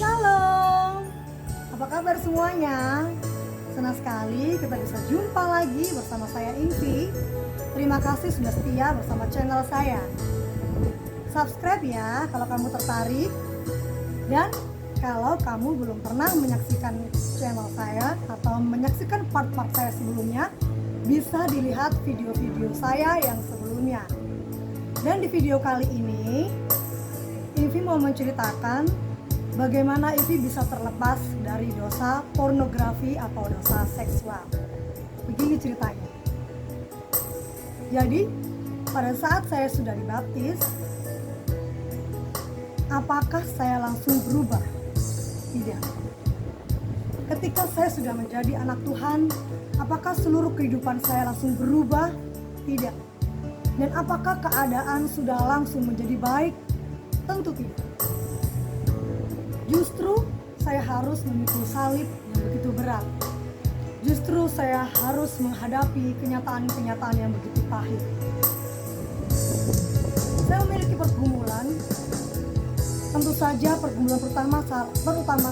Shalom, apa kabar semuanya? Senang sekali kita bisa jumpa lagi bersama saya Invi. Terima kasih sudah setia bersama channel saya. Subscribe ya kalau kamu tertarik. Dan kalau kamu belum pernah menyaksikan channel saya atau menyaksikan part-part saya sebelumnya, bisa dilihat video-video saya yang sebelumnya. Dan di video kali ini Invi mau menceritakan bagaimana Invi bisa terlepas dari dosa pornografi atau dosa seksual. Begini ceritanya. Jadi, pada saat saya sudah dibaptis, apakah saya langsung berubah? Tidak. Ketika saya sudah menjadi anak Tuhan, apakah seluruh kehidupan saya langsung berubah? Tidak. Dan apakah keadaan sudah langsung menjadi baik? Tentu tidak. Justru saya harus memikul salib yang begitu berat. Justru saya harus menghadapi kenyataan-kenyataan yang begitu pahit. Saya memiliki pergumulan. Tentu saja pergumulan terutama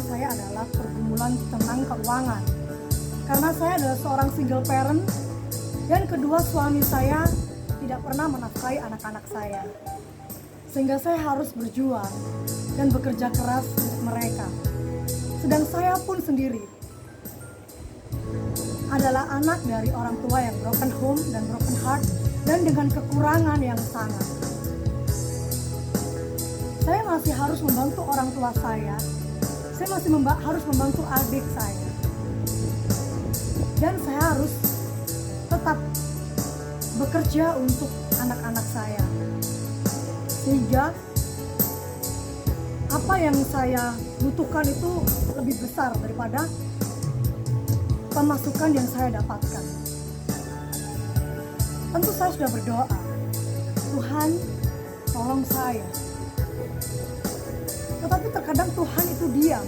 saya adalah pergumulan tentang keuangan. Karena saya adalah seorang single parent, dan kedua suami saya tidak pernah menafkahi anak-anak saya. Sehingga saya harus berjuang dan bekerja keras untuk mereka. Sedang saya pun sendiri adalah anak dari orang tua yang broken home dan broken heart, dan dengan kekurangan yang sangat. Saya masih harus membantu orang tua saya masih harus membantu adik saya. Dan saya harus tetap bekerja untuk anak-anak saya. Sehingga apa yang saya butuhkan itu lebih besar daripada pemasukan yang saya dapatkan. Tentu saya sudah berdoa, Tuhan tolong saya. Tetapi terkadang Tuhan itu diam.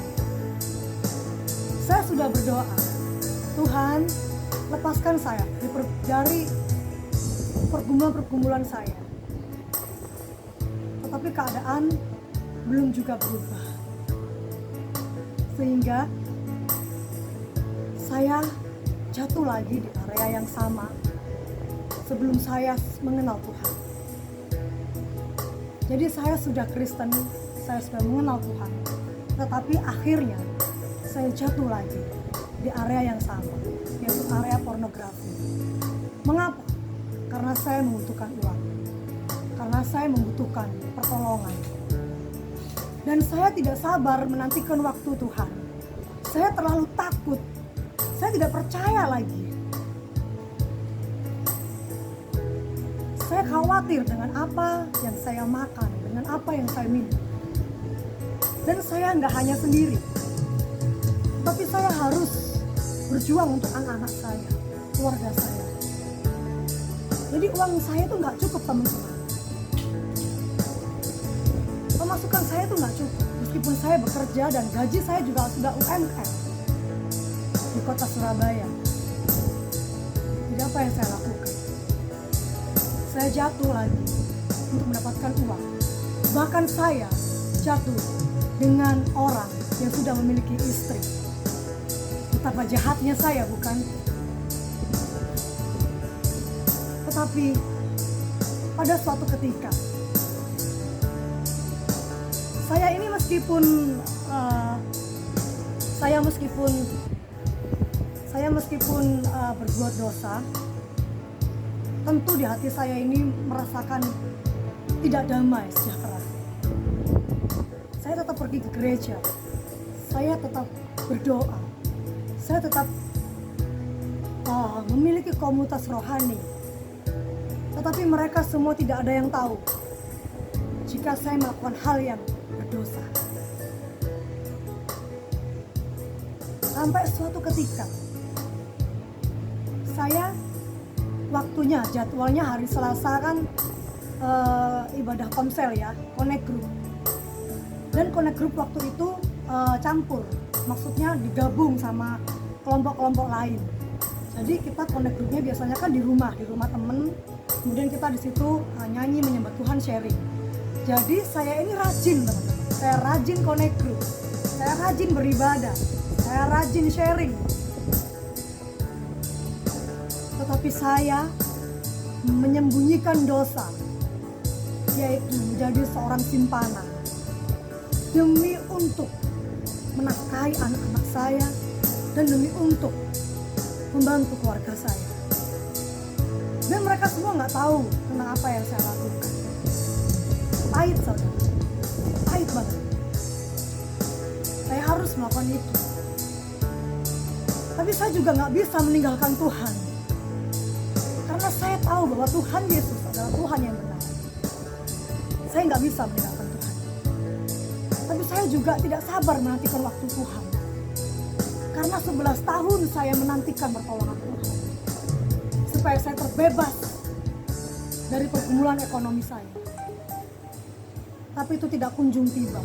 Saya sudah berdoa, Tuhan lepaskan saya dari pergumulan-pergumulan saya. Tetapi keadaan belum juga berubah. Sehingga saya jatuh lagi di area yang sama sebelum saya mengenal Tuhan. Jadi saya sudah Kristen, saya sudah mengenal Tuhan. Tetapi akhirnya saya jatuh lagi di area yang sama, yaitu area pornografi. Mengapa? Karena saya membutuhkan uang. Karena saya membutuhkan pertolongan. Dan saya tidak sabar menantikan waktu Tuhan. Saya terlalu takut. Saya tidak percaya lagi. Saya khawatir dengan apa yang saya makan, dengan apa yang saya minum. Dan saya nggak hanya sendiri, tapi saya harus berjuang untuk anak-anak saya, keluarga saya. Jadi uang saya itu nggak cukup, teman-teman. Pemasukan saya itu nggak cukup, meskipun saya bekerja dan gaji saya juga sudah UMR di kota Surabaya. Jadi apa yang saya lakukan? Saya jatuh lagi untuk mendapatkan uang. Bahkan saya jatuh dengan orang yang sudah memiliki istri. Betapa jahatnya saya, bukan? Tetapi pada suatu ketika saya ini meskipun berbuat dosa, tentu di hati saya ini merasakan tidak damai sejahtera. Saya tetap pergi ke gereja, saya tetap berdoa, saya tetap memiliki komunitas rohani. Tetapi mereka semua tidak ada yang tahu jika saya melakukan hal yang berdosa. Sampai suatu ketika saya jadwalnya hari Selasa kan ibadah komsel ya, connect group. Dan connect group waktu itu campur, maksudnya digabung sama kelompok-kelompok lain. Jadi kita connect groupnya biasanya kan di rumah temen. Kemudian kita di situ nyanyi menyembah Tuhan, sharing. Jadi saya ini rajin, teman-teman. Saya rajin connect group. saya rajin beribadah, saya rajin sharing. Tetapi saya menyembunyikan dosa, yaitu menjadi seorang simpanan demi untuk menafkahi anak-anak saya dan demi untuk membantu keluarga saya. Dan mereka semua nggak tahu tentang apa yang saya lakukan. Pahit saudara, pahit banget. Saya harus melakukan itu. Tapi saya juga nggak bisa meninggalkan Tuhan. Karena saya tahu bahwa Tuhan Yesus adalah Tuhan yang benar. Saya nggak bisa meninggalkan Tuhan. Tapi saya juga tidak sabar menantikan waktu Tuhan. Karena 11 tahun saya menantikan pertolongan Tuhan. Supaya saya terbebas dari pergumulan ekonomi saya. Tapi itu tidak kunjung tiba.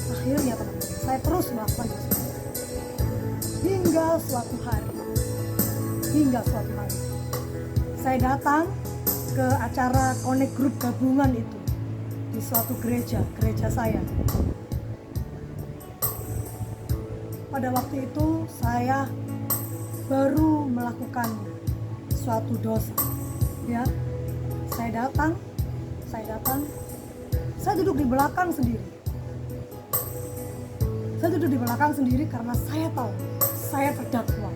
Akhirnya teman-teman, saya terus melakukan itu. Hingga suatu hari. Saya datang ke acara connect group gabungan itu. Di suatu gereja saya. Pada waktu itu saya baru melakukan suatu dosa, ya. Saya datang, saya duduk di belakang sendiri. Saya duduk di belakang sendiri karena saya tahu saya terdakwa.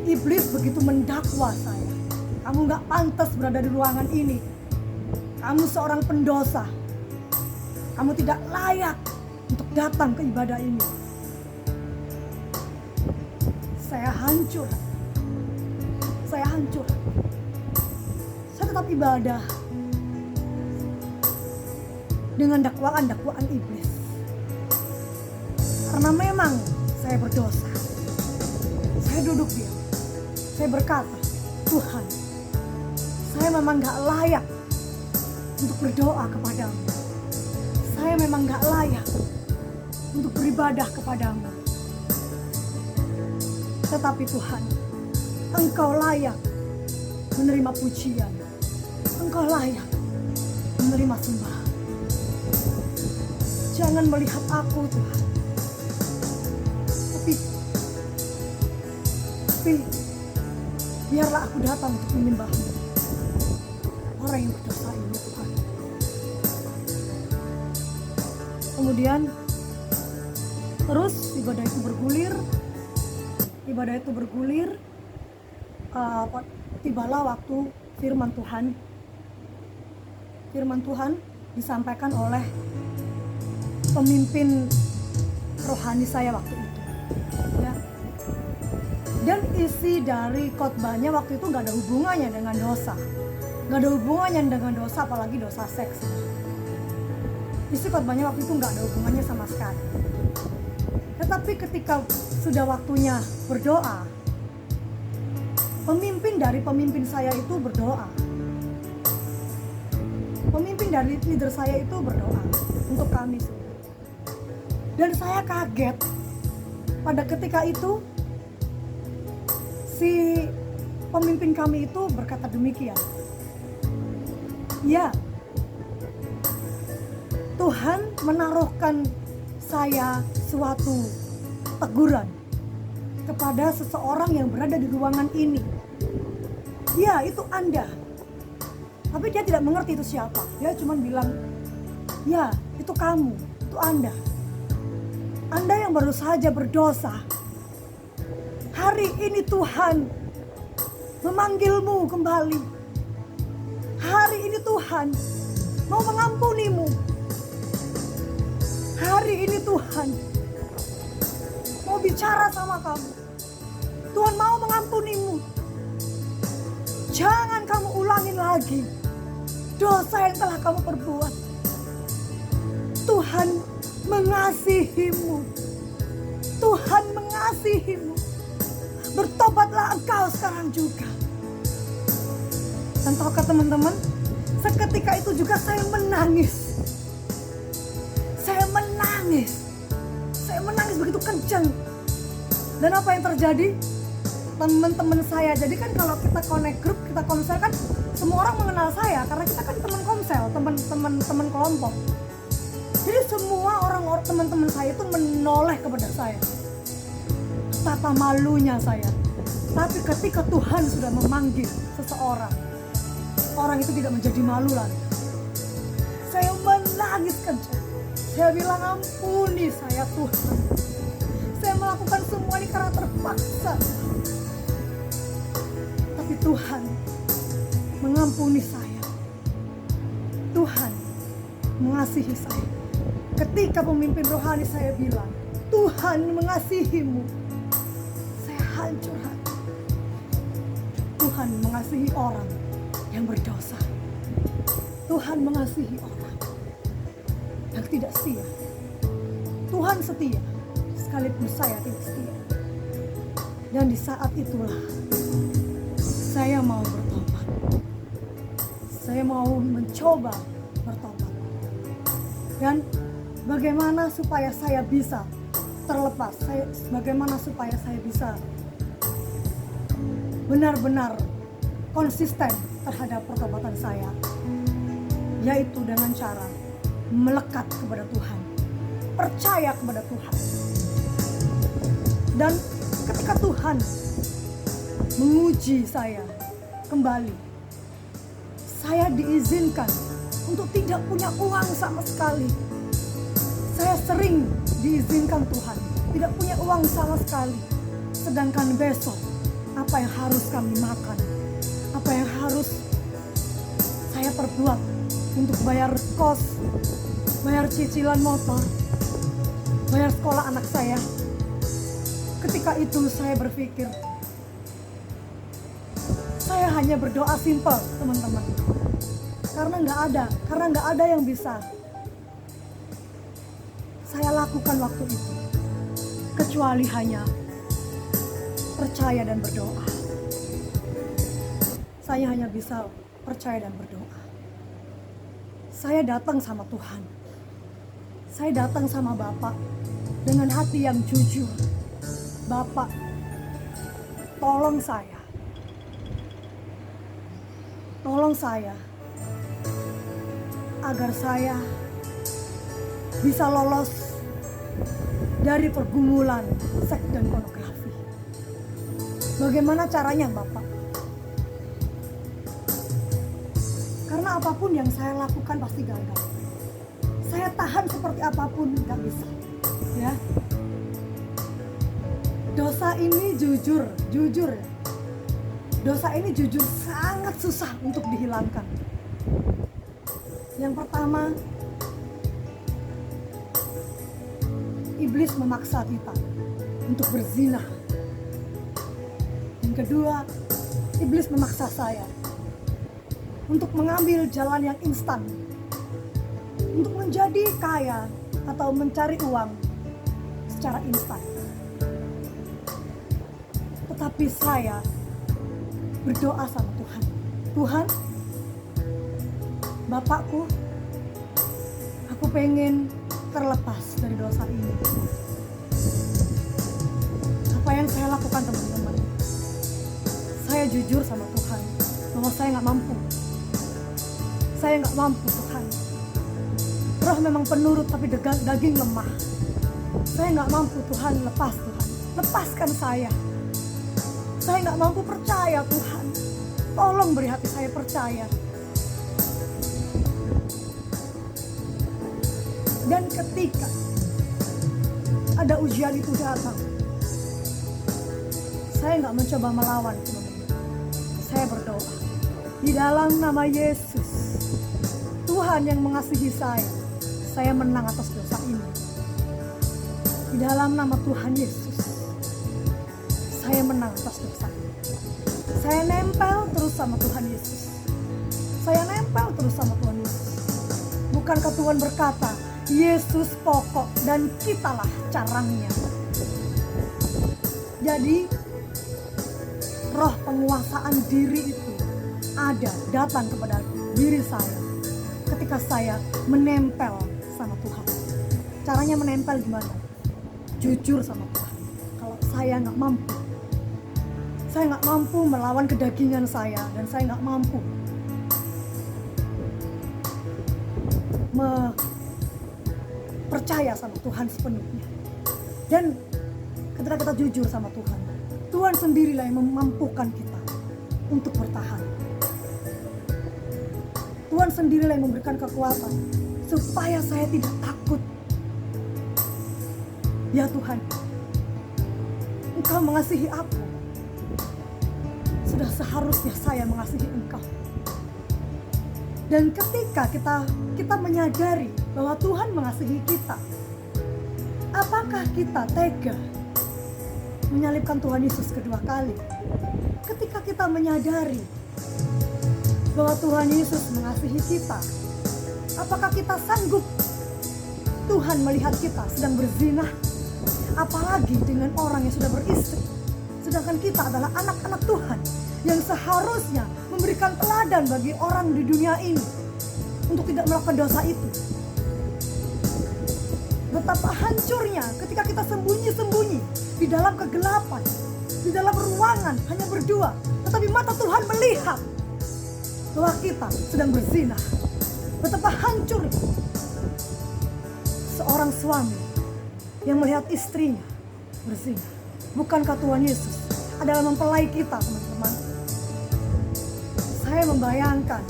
Iblis begitu mendakwa saya. Kamu gak pantas berada di ruangan ini. Kamu seorang pendosa. Kamu tidak layak untuk datang ke ibadah ini. Saya hancur. Saya tetap ibadah dengan dakwaan-dakwaan iblis. Karena memang saya berdosa. Saya duduk diam. Saya berkata, Tuhan, saya memang gak layak untuk berdoa kepadamu. Saya memang gak layak untuk beribadah kepadamu. Tetapi Tuhan, Engkau layak menerima pujian. Engkau layak menerima sembahan. Jangan melihat aku, Tuhan. Tapi biarlah aku datang untuk menyembah-Mu. Orang yang berdosa ini, Tuhan. Kemudian terus ibadah itu bergulir. Tibalah waktu firman Tuhan disampaikan oleh pemimpin rohani saya waktu itu, ya. Dan isi dari khotbahnya waktu itu nggak ada hubungannya dengan dosa, apalagi dosa seks. Isi khotbahnya waktu itu nggak ada hubungannya sama sekali. Tetapi ketika sudah waktunya berdoa, pemimpin dari pemimpin saya itu berdoa. Pemimpin dari leader saya itu berdoa untuk kami semua. Dan saya kaget pada ketika itu si pemimpin kami itu berkata demikian. Ya, Tuhan menaruhkan saya suatu teguran kepada seseorang yang berada di ruangan ini. Ya, itu Anda. Tapi dia tidak mengerti itu siapa. Dia cuma bilang, ya, itu kamu, itu Anda. Anda yang baru saja berdosa. Hari ini Tuhan memanggilmu kembali. Hari ini Tuhan mau mengampunimu. Hari ini Tuhan mau bicara sama kamu. Tuhan mau mengampunimu. Jangan kamu ulangin lagi dosa yang telah kamu perbuat. Tuhan mengasihimu. Tuhan mengasihimu. Bertobatlah engkau sekarang juga. Dan tahukah teman-teman, seketika itu juga saya menangis. Saya menangis begitu kencang. Dan apa yang terjadi? Teman-teman saya, jadi kan kalau kita connect group, kita komsel kan semua orang mengenal saya karena kita kan teman komsel, teman kelompok. Jadi teman-teman saya itu menoleh kepada saya. Betapa malunya saya. Tapi ketika Tuhan sudah memanggil seseorang, orang itu tidak menjadi malu lagi. Saya menangis kencang. Saya bilang, ampuni saya Tuhan. Saya melakukan semua ini karena terpaksa. Tapi Tuhan mengampuni saya. Tuhan mengasihi saya. Ketika pemimpin rohani saya bilang, Tuhan mengasihimu, saya hancur hati. Tuhan mengasihi orang yang berdosa. Tuhan mengasihi orang yang tidak setia. Tuhan setia, sekalipun saya tidak setia. Dan di saat itulah saya mau bertobat. Saya mau mencoba bertobat. Dan bagaimana supaya saya bisa terlepas? Bagaimana supaya saya bisa benar-benar konsisten terhadap pertobatan saya? Yaitu dengan cara melekat kepada Tuhan, percaya kepada Tuhan. Dan ketika Tuhan menguji saya kembali, saya diizinkan untuk tidak punya uang sama sekali. Saya sering diizinkan Tuhan tidak punya uang sama sekali. Sedangkan besok apa yang harus kami makan, apa yang harus saya perbuat untuk bayar kos, bayar cicilan motor, bayar sekolah anak saya. Ketika itu saya berpikir, saya hanya berdoa simpel, teman-teman. Karena nggak ada yang bisa saya lakukan waktu itu, kecuali hanya percaya dan berdoa. Saya hanya bisa percaya dan berdoa. Saya datang sama Tuhan. Saya datang sama Bapak dengan hati yang jujur. Bapak, tolong saya. Tolong saya agar saya bisa lolos dari pergumulan seks dan pornografi. Bagaimana caranya, Bapak? Karena apapun yang saya lakukan pasti gagal. Saya tahan seperti apapun gak bisa. Ya. Dosa ini jujur. Dosa ini jujur sangat susah untuk dihilangkan. Yang pertama, iblis memaksa kita untuk berzina. Yang kedua, iblis memaksa saya untuk mengambil jalan yang instan, untuk menjadi kaya atau mencari uang secara instan. Tetapi saya berdoa sama Tuhan. Tuhan, Bapakku, aku pengen terlepas dari dosa ini. Apa yang saya lakukan, teman-teman? Saya jujur sama Tuhan bahwa saya nggak mampu. Saya nggak mampu, Tuhan. Roh memang penurut tapi daging lemah. Saya nggak mampu, Tuhan. Lepas, Tuhan. Lepaskan saya. Saya nggak mampu percaya, Tuhan. Tolong beri hati saya percaya. Dan ketika ada ujian itu datang, saya nggak mencoba melawan, teman-teman. Saya berdoa di dalam nama Yesus, Tuhan yang mengasihi saya menang atas dosa ini. Di dalam nama Tuhan Yesus, saya menang atas dosa ini. Saya nempel terus sama Tuhan Yesus. Saya nempel terus sama Tuhan Yesus. Bukankah Tuhan berkata, Yesus pokok dan kitalah carangnya. Jadi roh penguasaan diri itu datang kepada diri saya ketika saya menempel sama Tuhan. Caranya menempel gimana? Jujur sama Tuhan. Kalau saya nggak mampu melawan kedagingan saya, dan saya nggak mampu percaya sama Tuhan sepenuhnya. Dan ketika kita jujur sama Tuhan, Tuhan sendirilah yang memampukan kita untuk bertahan. Tuhan sendirilah yang memberikan kekuatan supaya saya tidak takut. Ya Tuhan, Engkau mengasihi aku. Sudah seharusnya saya mengasihi Engkau. Dan ketika kita menyadari bahwa Tuhan mengasihi kita, apakah kita tega menyalibkan Tuhan Yesus kedua kali? Ketika kita menyadari bahwa Tuhan Yesus mengasihi kita, apakah kita sanggup Tuhan melihat kita sedang berzina? Apalagi dengan orang yang sudah beristri. Sedangkan kita adalah anak-anak Tuhan yang seharusnya memberikan teladan bagi orang di dunia ini untuk tidak melakukan dosa itu. Betapa hancurnya ketika kita sembunyi-sembunyi di dalam kegelapan, di dalam ruangan hanya berdua, tetapi mata Tuhan melihat bahwa kita sedang berzina. Betapa hancurnya seorang suami yang melihat istrinya berzina. Bukankah Tuhan Yesus adalah mempelai kita, teman-teman? Saya membayangkan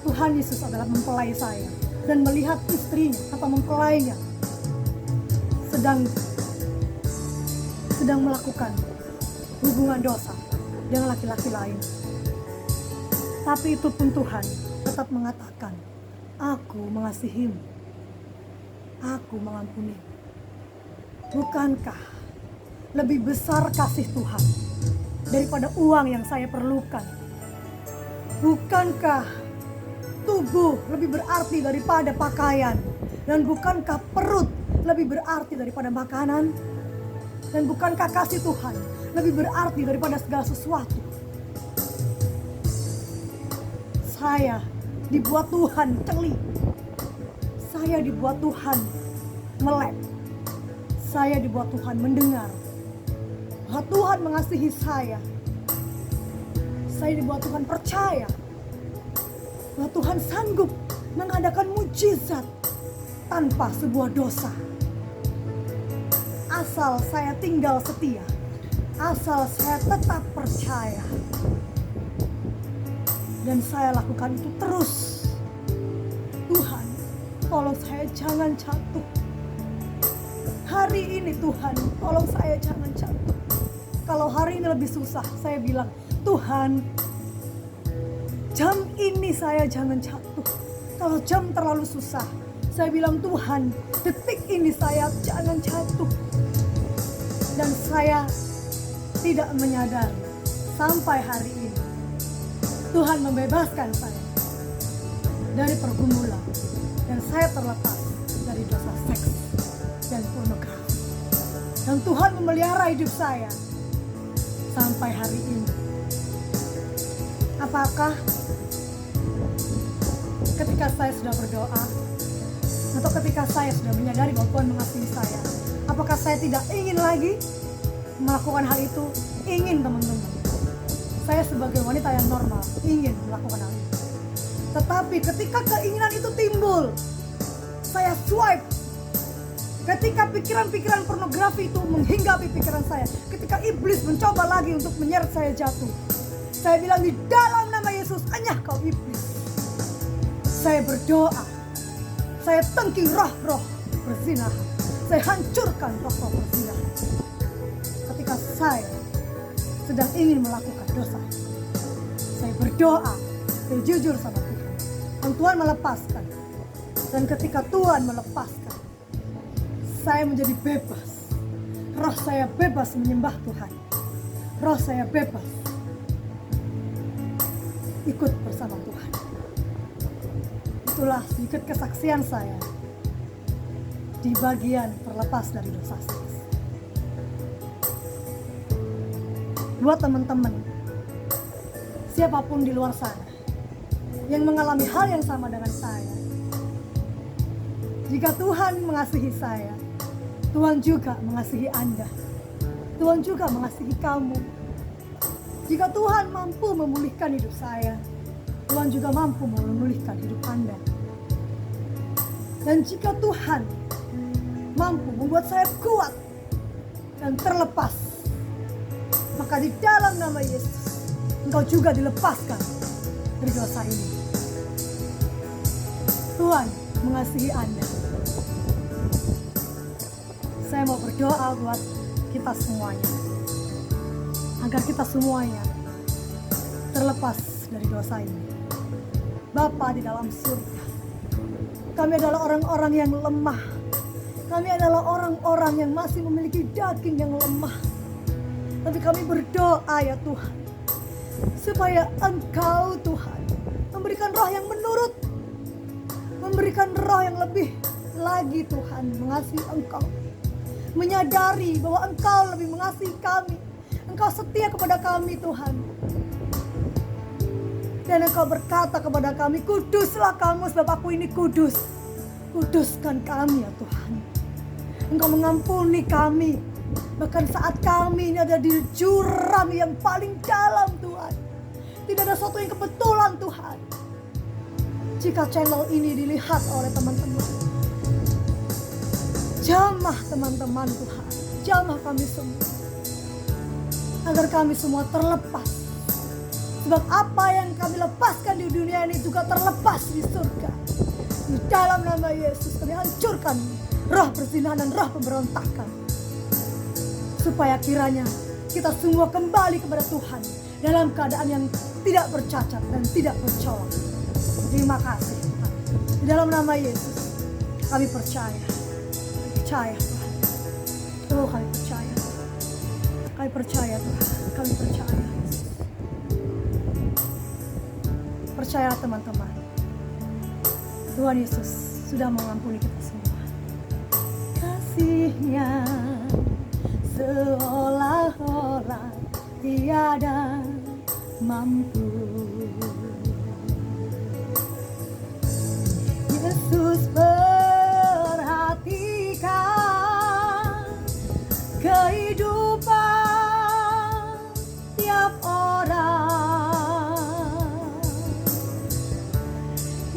Tuhan Yesus adalah mempelai saya dan melihat istrinya atau mempelainya sedang melakukan hubungan dosa dengan laki-laki lain. Tapi itu pun Tuhan tetap mengatakan, aku mengasihimu, aku mengampunimu. Bukankah lebih besar kasih Tuhan daripada uang yang saya perlukan? Bukankah tubuh lebih berarti daripada pakaian? Dan bukankah perut lebih berarti daripada makanan? Dan bukankah kasih Tuhan lebih berarti daripada segala sesuatu? Saya dibuat Tuhan celi. Saya dibuat Tuhan melek. Saya dibuat Tuhan mendengar bahwa Tuhan mengasihi saya. Saya dibuat Tuhan percaya bahwa Tuhan sanggup mengadakan mujizat tanpa sebuah dosa. Asal saya tinggal setia, asal saya tetap percaya. Dan saya lakukan itu terus. Tuhan, tolong saya jangan jatuh. Hari ini Tuhan, tolong saya jangan jatuh. Kalau hari ini lebih susah, saya bilang, Tuhan, jam ini saya jangan jatuh. Kalau jam terlalu susah, saya bilang, Tuhan, detik ini saya jangan jatuh. Dan saya tidak menyadari sampai hari ini Tuhan membebaskan saya dari pergumulan, dan saya terlepas dari dosa seks dan pornografi. Dan Tuhan memelihara hidup saya sampai hari ini. Apakah ketika saya sudah berdoa, atau ketika saya sudah menyadari bahwa Tuhan mengasihi saya, apakah saya tidak ingin lagi melakukan hal itu? Ingin, teman-teman. Saya sebagai wanita yang normal ingin melakukan hal itu. Tetapi ketika keinginan itu timbul, saya swipe. Ketika pikiran-pikiran pornografi itu menghinggapi pikiran saya, ketika iblis mencoba lagi untuk menyeret saya jatuh, saya bilang, di dalam nama Yesus, anyah kau iblis. Saya berdoa, saya tengking roh-roh perzinahan, saya hancurkan roh-roh perzinahan. Ketika saya sedang ingin melakukan dosa, saya berdoa, saya jujur sama Tuhan, dan Tuhan melepaskan. Dan ketika Tuhan melepaskan, saya menjadi bebas. Roh saya bebas menyembah Tuhan. Roh saya bebas ikut bersama Tuhan. Itulah sedikit kesaksian saya di bagian terlepas dari dosa seks. Buat teman-teman, siapapun di luar sana yang mengalami hal yang sama dengan saya, jika Tuhan mengasihi saya, Tuhan juga mengasihi Anda. Tuhan juga mengasihi kamu. Jika Tuhan mampu memulihkan hidup saya, Tuhan juga mampu memulihkan hidup Anda. Dan jika Tuhan mampu membuat saya kuat dan terlepas, maka di dalam nama Yesus engkau juga dilepaskan dari dosa ini. Tuhan mengasihi Anda. Saya mau berdoa buat kita semuanya, agar kita semuanya terlepas dari dosa ini. Bapa di dalam surga, kami adalah orang-orang yang lemah. Kami adalah orang-orang yang masih memiliki daging yang lemah. Tapi kami berdoa ya Tuhan, supaya Engkau Tuhan memberikan roh yang menurut, memberikan roh yang lebih lagi Tuhan mengasihi Engkau, menyadari bahwa Engkau lebih mengasihi kami. Engkau setia kepada kami Tuhan. Dan Engkau berkata kepada kami, kuduslah kamu sebab aku ini kudus. Kuduskan kami ya Tuhan. Engkau mengampuni kami. Bahkan saat kami ini ada di jurang yang paling dalam Tuhan. Tidak ada sesuatu yang kebetulan Tuhan. Jika channel ini dilihat oleh teman-teman, jamah teman-teman Tuhan, jamah kami semua, agar kami semua terlepas. Sebab apa yang kami lepaskan di dunia ini juga terlepas di surga. Di dalam nama Yesus kami hancurkan roh perzinahan dan roh pemberontakan, supaya kiranya kita semua kembali kepada Tuhan dalam keadaan yang tidak bercacat dan tidak bercolok. Terima kasih Tuhan. Di dalam nama Yesus kami percaya. Percaya Tuhan. Oh kami percaya. Kami percaya Tuhan. Kami percaya Yesus. Percayalah teman-teman. Tuhan Yesus sudah mengampuni kita semua. Kasih-Nya seolah-olah tiada mampu. Yesus perhatikan kehidupan tiap orang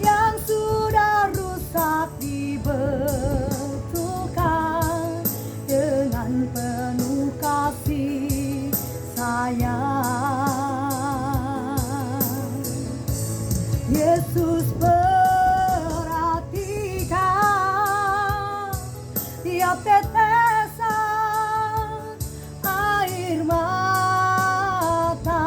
yang sudah rusak dibetulkan dengan penuh kasih sayang. Yesus tiap tetesan air mata.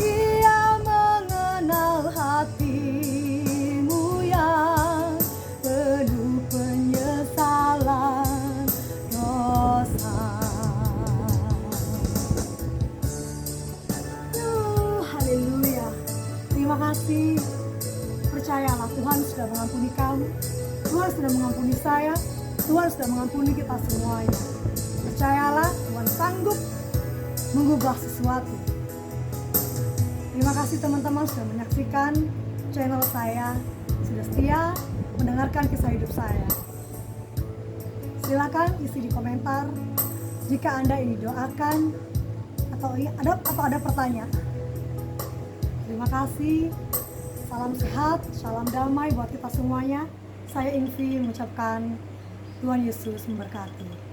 Ia mengenal hatimu yang penuh penyesalan dosa. Haleluya. Terima kasih. Percayalah Tuhan sudah mengampuni kamu. Tuhan sudah mengampuni saya, Tuhan sudah mengampuni kita semuanya. Percayalah, Tuhan sanggup mengubah sesuatu. Terima kasih teman-teman sudah menyaksikan channel saya, sudah setia mendengarkan kisah hidup saya. Silakan isi di komentar jika Anda ini doakan atau ada pertanyaan. Terima kasih, salam sehat, salam damai buat kita semuanya. Saya Ingvi mengucapkan Tuhan Yesus memberkati.